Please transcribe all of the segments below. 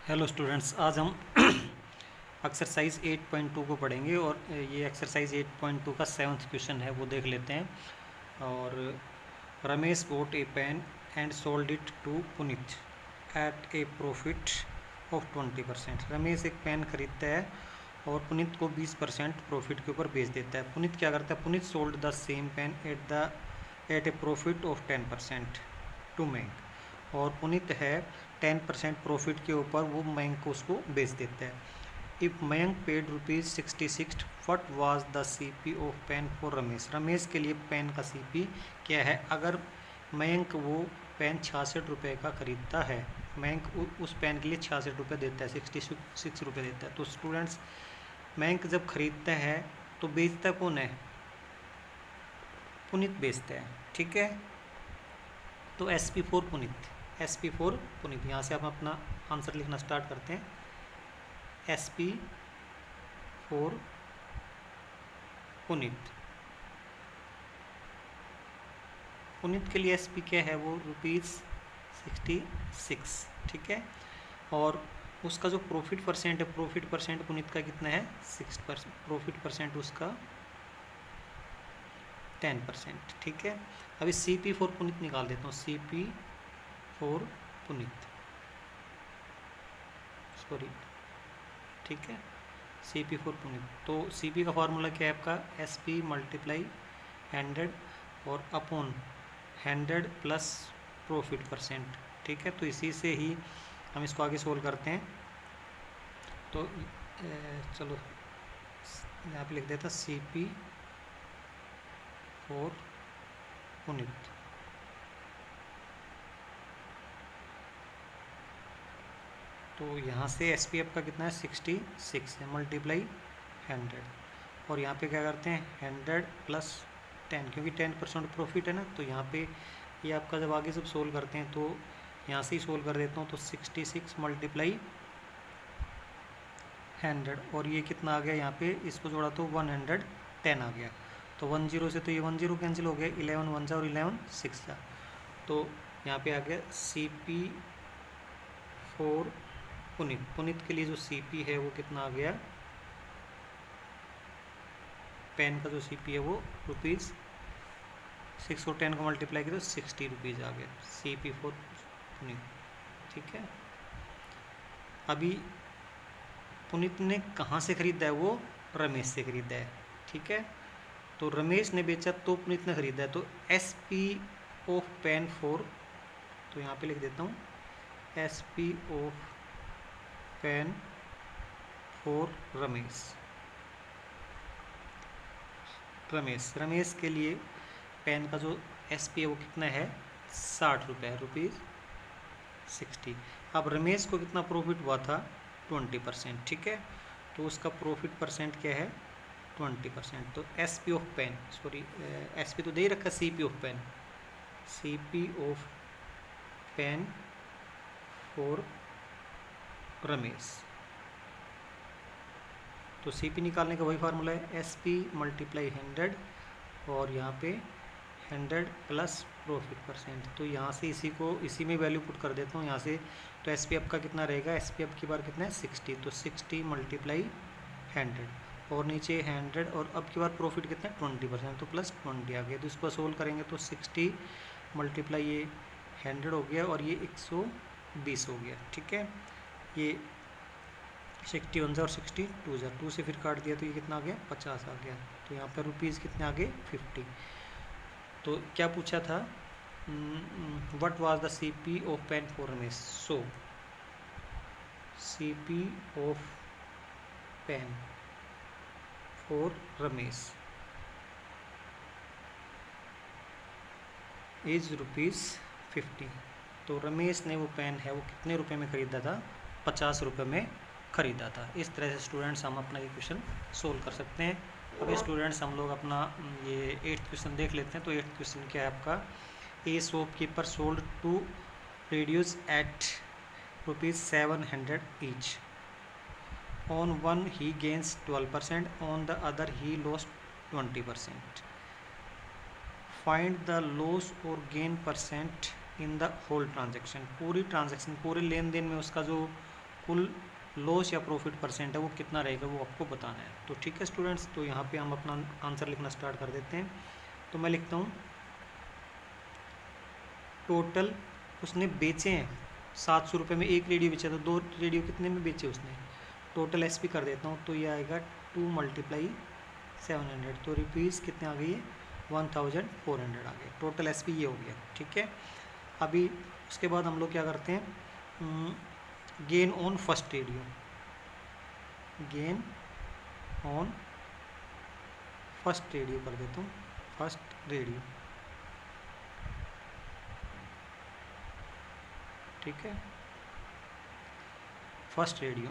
Hello students, आज हम exercise 8.2 को पढ़ेंगे और ये एक्सरसाइज 8.2 का 7th क्वेश्चन है, वो देख लेते हैं। और Ramesh bought a pen and sold it to Puneet at a profit of 20%। Ramesh एक पेन खरीदता है और पुनीत को 20% प्रॉफिट के ऊपर बेच देता है। पुनीत क्या करता है? Puneet sold the same pen at a profit of 10% to Mayank, और पुनीत है 10% प्रॉफिट के ऊपर वो मयंक को उसको बेच देता है। If Mayank paid ₹66, what was the CP of pen for Ramesh. Ramesh के लिए पेन का CP क्या है? अगर मयंक वो पेन 66 रुपये का खरीदता है, मयंक उस पेन के लिए 66 रुपये देता है, 66 रुपये देता है। तो स्टूडेंट्स, मयंक जब खरीदता है तो बेचता कौन है? पुनीत बेचता है, ठीक है। तो SP for Puneet, SP for Puneet. यहाँ से हम अपना आंसर लिखना स्टार्ट करते हैं। SP for Puneet. पुनीत के लिए SP क्या है? वो ₹66, ठीक है। और उसका जो प्रॉफिट परसेंट है, प्रॉफिट परसेंट पुनीत का कितना है? 6%। प्रॉफिट परसेंट उसका 10%, ठीक है। अभी CP फॉर पुनीत निकाल देता हूँ। CP फॉर पुनीत, सॉरी, ठीक है। CP for Puneet. तो CP का फार्मूला क्या है आपका? SP मल्टीप्लाई 100 और अपॉन 100 प्लस प्रॉफिट परसेंट, ठीक है। तो इसी से ही हम इसको आगे सोल्व करते हैं। तो चलो यहाँ पे लिख देता CP फॉर पुनीत। तो यहाँ से SP आपका कितना है? 66 है, मल्टीप्लाई 100, और यहाँ पे क्या करते हैं? 100 प्लस 10, क्योंकि 10% प्रॉफिट है ना। तो यहाँ पे ये आपका जब आगे जब सोल्व करते हैं तो यहाँ से ही सोल्व कर देता हूँ। तो 66 मल्टीप्लाई 100, और ये कितना आ गया? यहाँ पे इसको जोड़ा तो 110 आ गया। तो 10 से तो ये 10 कैंसिल हो गया, 11 1 और 11 6 जा। तो यहाँ पे आ गया CP फॉर पुनीत। पुनीत के लिए जो CP है वो कितना आ गया? पेन का जो CP है वो ₹6 और 10 को मल्टीप्लाई किया तो ₹60 आ गया, CP फॉर पुनीत, ठीक है। अभी पुनीत ने कहाँ से खरीदा है? वो रमेश से खरीदा है, ठीक है। तो रमेश ने बेचा तो पुनीत ने खरीदा है। तो SP ऑफ पेन फॉर, तो यहाँ पे लिख देता हूँ SP of pen for Ramesh. Ramesh के लिए पेन का जो SP है वो कितना है? 60 रुपये, ₹60। अब रमेश को कितना प्रॉफिट हुआ था? 20%, ठीक है। तो उसका प्रॉफिट परसेंट क्या है? 20%। तो SP of pen, sorry SP तो दे ही रखा, CP of pen, CP of pen for Ramesh. तो CP निकालने का वही फार्मूला है, SP मल्टीप्लाई 100, और यहाँ पे 100 प्लस प्रॉफिट परसेंट। तो यहाँ से इसी में वैल्यू पुट कर देता हूँ यहाँ से। तो SP आपका कितना रहेगा? SP अब की बार कितना है? 60। तो 60 मल्टीप्लाई 100, और नीचे 100, और अब की बार प्रॉफिट कितना है? 20%, तो प्लस 20 आ गया। तो इसको सोल्व करेंगे तो 60 मल्टीप्लाई ये 100 हो गया, और ये 120 हो गया, ठीक है। ये 61 जा और 62 जा, 2 से फिर काट दिया तो ये कितना आ गया? 50 आ गया। तो यहाँ पर रुपीज़ कितने आ गए? 50। तो क्या पूछा था? What was the CP of pen for Ramesh. So CP of pen for Ramesh is ₹50। तो रमेश ने वो पेन है वो कितने रुपए में ख़रीदा था? 50 रुपये में ख़रीदा था। इस तरह से स्टूडेंट्स हम अपना ये क्वेश्चन सोल्व कर सकते हैं। अभी स्टूडेंट्स हम लोग अपना ये 8th क्वेश्चन देख लेते हैं। तो 8th क्वेश्चन क्या है आपका? A shopkeeper sold 2 radios at ₹700 each. On one he gains 12%, on the other he lost 20%। Find the loss और gain percent in the whole transaction. पूरी ट्रांजेक्शन, पूरे लेन देन में उसका जो कुल लॉस या प्रॉफिट परसेंट है वो कितना रहेगा वो आपको बताना है। तो ठीक है स्टूडेंट्स, तो यहाँ पे हम अपना आंसर लिखना स्टार्ट कर देते हैं। तो मैं लिखता हूँ टोटल उसने बेचे हैं 700 रुपये में, एक रेडियो बेचा, तो 2 रेडियो कितने में बेचे उसने, टोटल एसपी कर देता हूँ, तो ये आएगा 2 × 700, तो रुपीज़ कितने आ गई है 1400 आ गए, टोटल एसपी ये हो गया। ठीक है, अभी उसके बाद हम लोग क्या करते हैं, gain on first radio, gain on first radio कर देता हूँ, फर्स्ट रेडियो। ठीक है, फर्स्ट रेडियो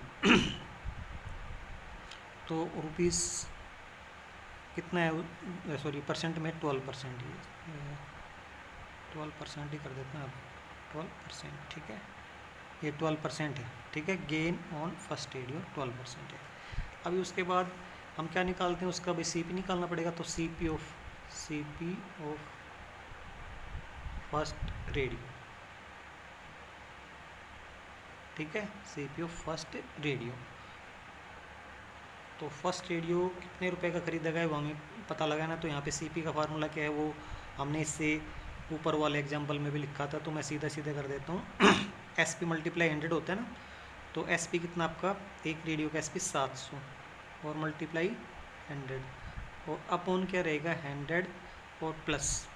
तो रुपीज़ कितना है, सॉरी परसेंट में 12%, ये 12% ही कर देते हैं अब, 12%। ठीक है, ये 12% है। ठीक है, गेन ऑन फर्स्ट रेडियो 12% है। अभी उसके बाद हम क्या निकालते हैं उसका, भाई सीपी निकालना पड़ेगा, तो सीपी ऑफ फर्स्ट रेडियो। ठीक है, सीपी ऑफ फर्स्ट रेडियो, तो फर्स्ट रेडियो कितने रुपए का खरीदा गया वो हमें पता लगाना। तो यहाँ पे सीपी का फार्मूला क्या है वो हमने इससे ऊपर वाले एग्जांपल में भी लिखा था, तो मैं सीधा सीधा कर देता हूँ एसपी मल्टीप्लाई 100 होता है ना, तो एसपी कितना आपका, एक रेडियो का एसपी 700 और मल्टीप्लाई 100, और अपॉन क्या रहेगा 100 और प्लस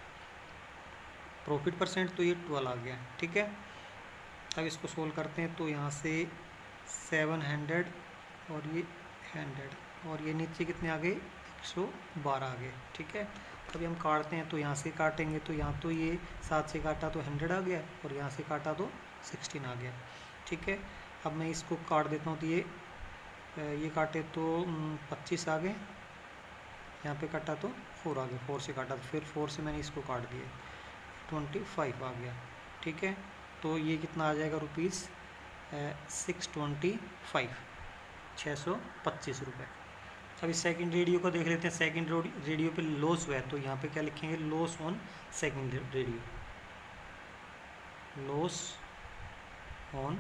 प्रॉफिट परसेंट, तो ये 12 आ गया। ठीक है, अब इसको सोल्व करते हैं, तो यहाँ से 700 और ये 100 और ये नीचे कितने आ गए 112 आ गए। ठीक है, अभी हम काटते हैं, तो यहाँ से काटेंगे, तो यहाँ तो ये 7 से काटा तो 100 आ गया, और यहाँ से काटा तो 16 आ गया। ठीक है, अब मैं इसको काट देता हूँ, तो ये काटे तो 25 आ गए, यहाँ पे काटा तो 4 आ गए, 4 से काटा तो फिर 4 से मैंने इसको काट दिया, 25 आ गया। ठीक है, तो ये कितना आ जाएगा रुपीज़ 625 रुपये। अभी सेकंड रेडियो को देख लेते हैं, सेकंड रेडियो पे लॉस हुआ है, तो यहाँ पे क्या लिखेंगे, loss on second radio, loss on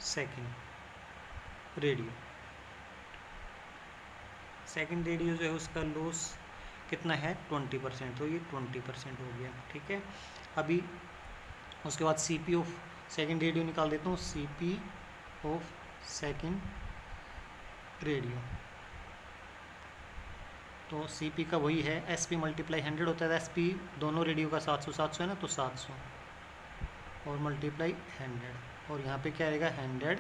second radio. Second radio जो है उसका लॉस कितना है 20%, तो ये 20% हो गया। ठीक है, अभी उसके बाद सीपी ऑफ सेकंड रेडियो निकाल देता हूँ, सीपी ऑफ सेकंड रेडियो, तो सीपी का वही है एसपी मल्टीप्लाई 100 होता है, एसपी दोनों रेडियो का 700 है ना, तो 700 और मल्टीप्लाई 100, और यहाँ पे क्या आएगा 100,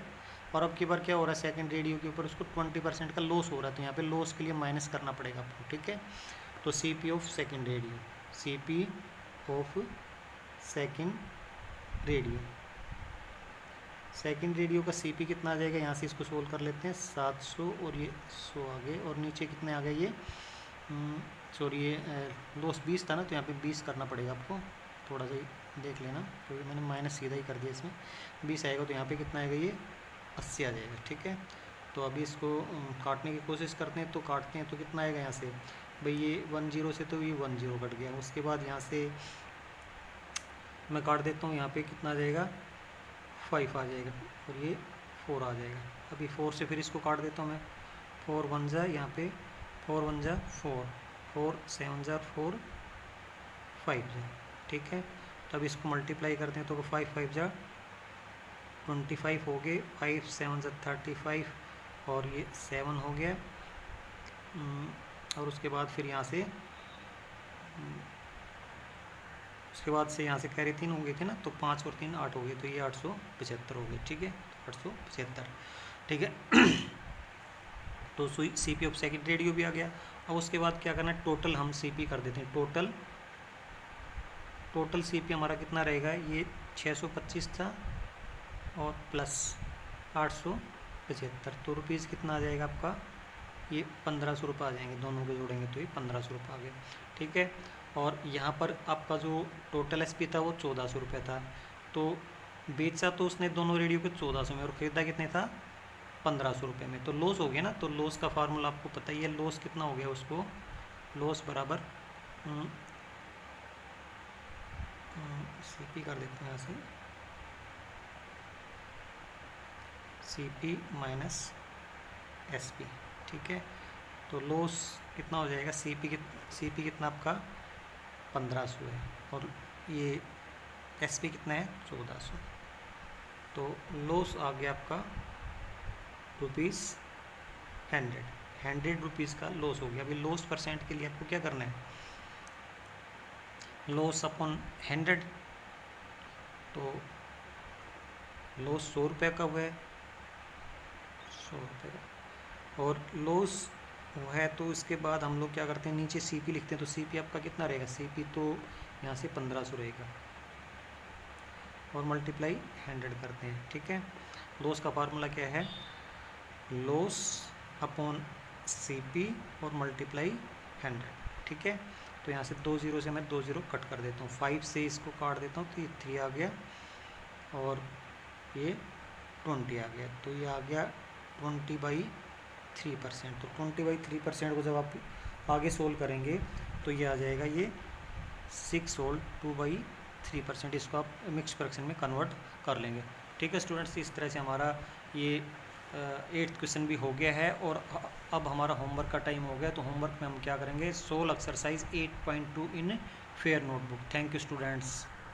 और अब की बार क्या हो रहा है सेकंड रेडियो के ऊपर उसको 20% का लॉस हो रहा है, तो यहाँ पे लॉस के लिए माइनस करना पड़ेगा आपको। ठीक है, तो CP of second radio, CP of second radio, second radio का सीपी कितना आ जाएगा, यहाँ से इसको सोल्व कर लेते हैं, 700 और ये 100 आ गए, और नीचे कितने आ गए ये, सॉरी ये लॉस 20 था ना, तो यहाँ पे 20 करना पड़ेगा आपको, थोड़ा सा ही देख लेना, क्योंकि मैंने माइनस सीधा ही कर दिया, इसमें 20 आएगा, तो यहाँ पे कितना आएगा ये 80 आ जाएगा। ठीक है, तो अभी इसको काटने की कोशिश करते हैं, तो काटते हैं तो कितना आएगा यहाँ से, भाई ये 10 से तो ये 10 कट गया, उसके बाद यहाँ से मैं काट देता हूँ, यहाँ पे कितना आ जाएगा 5 आ जाएगा, और ये 4 आ जाएगा। अभी 4 से फिर इसको काट देता हूँ मैं, 4 1 जा, यहाँ पे 4 1 जा 4, 4 7 जा 4, 5 जा। ठीक है, तो अब इसको मल्टीप्लाई करते हैं, तो 5 5 जा 25 हो गए, 5 7 जा 35, और ये 7 हो गया, और उसके बाद फिर यहाँ से उसके बाद से यहाँ से कैरी 3 हो गए थे ना, तो 5 और 3 8 हो गए, तो ये 875 हो गए। ठीक है, 875। ठीक है तो सीपी ऑफ सेकंड रेडियो भी आ गया। अब उसके बाद क्या करना है, टोटल हम सीपी कर देते हैं, टोटल सीपी हमारा कितना रहेगा, ये 625 था और प्लस 875, तो रुपीज़ कितना आ जाएगा आपका, ये 1500 रुपये आ जाएंगे, दोनों के जोड़ेंगे तो ये 1500 रुपये आ गए। ठीक है, और यहाँ पर आपका जो टोटल एसपी था वो 1400 रुपये था, तो बेचा तो उसने दोनों रेडियो को 1400 में और खरीदा कितने था 1500 रुपये में, तो लॉस हो गया ना। तो लॉस का फार्मूला आपको पता ही है, लॉस कितना हो गया उसको, लॉस बराबर सीपी कर देते हैं यहाँ से, CP माइनस SP, ठीक है। तो लॉस कितना हो जाएगा, CP कितना आपका 1500 है और ये SP कितना है 1400। तो लॉस आ गया आपका ₹100 का लॉस हो गया। अभी लॉस परसेंट के लिए आपको क्या करना है, लॉस अपॉन 100, तो लॉस 100 रुपये का हुआ है, 100 रुपये का, और लॉस वो है तो इसके बाद हम लोग क्या करते हैं, नीचे CP लिखते हैं। तो CP आपका कितना रहेगा, CP तो यहाँ से 1500 रहेगा और मल्टीप्लाई 100 करते हैं, ठीक है। लॉस का फार्मूला क्या है, लॉस अपॉन CP और मल्टीप्लाई 100, ठीक है। तो यहाँ से 2 ज़ीरो से मैं 2 ज़ीरो कट कर देता हूँ, 5 से इसको काट देता हूँ तो ये 3 आ गया और ये 20 आ गया। तो ये आ गया 20/3%। तो 20/3% को जब आप आगे सोल्व करेंगे तो ये आ जाएगा ये 6 होल 2/3%। इसको आप मिक्स फ्रैक्शन में कन्वर्ट कर लेंगे, ठीक है स्टूडेंट्स। इस तरह से हमारा ये 8th क्वेश्चन भी हो गया है और अब हमारा होमवर्क का टाइम हो गया। तो होमवर्क में हम क्या करेंगे, solve exercise 8.2 in fair notebook. Thank you students.